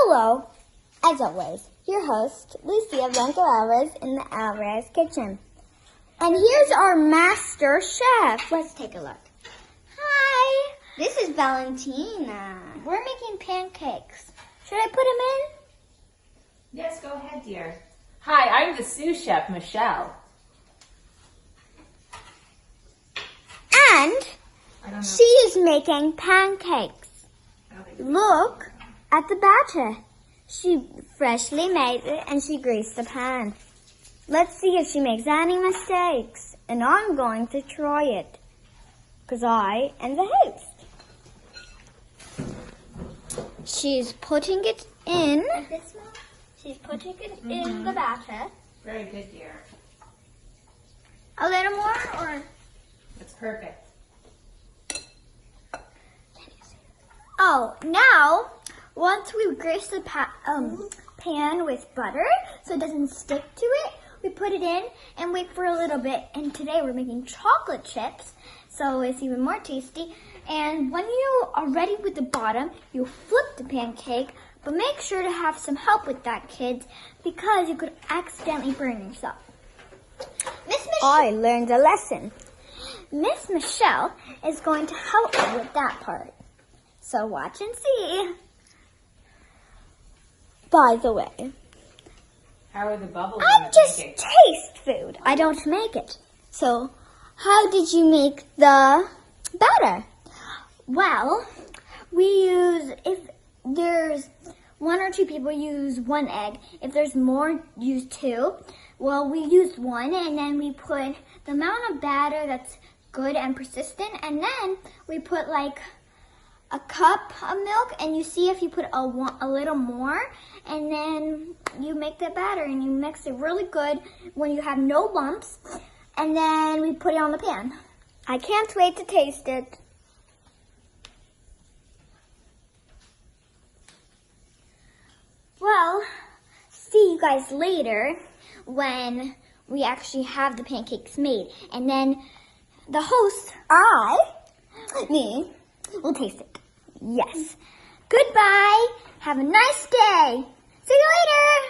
Hello, as always, your host, Lucia Alvarez in the Alvarez kitchen. And here's our master chef. Let's take a look. Hi, this is Valentina. We're making pancakes. Should I put them in? Yes, go ahead, dear. Hi, I'm the sous chef, Michelle. And she is making pancakes. Look at the batter. She freshly made it and she greased the pan. Let's see if she makes any mistakes. And I'm going to try it, because I am the host. She's putting it in. She's putting it in the batter. Very good, dear. A little more, or? That's perfect. Oh, now, once we grease the pan with butter so it doesn't stick to it, we put it in and wait for a little bit. And today we're making chocolate chips, so it's even more tasty. And when you are ready with the bottom, you flip the pancake, but make sure to have some help with that, kids, because you could accidentally burn yourself. I learned a lesson. Miss Michelle is going to help me with that part. So watch and see. By the way, How are the bubbles I in the just pancake? taste food. I don't make it. So how did you make the batter? Well, we use, if there's one or two people, use 1 egg. If there's more, use 2. Well, we used 1, and then we put the amount of batter that's good and persistent, and then we put like a cup of milk, and you see if you put a little more, and then you make the batter and you mix it really good when you have no lumps, and then we put it on the pan. I can't wait to taste it. Well, see you guys later when we actually have the pancakes made, and then the host, me, will taste it. Yes. Goodbye. Have a nice day. See you later.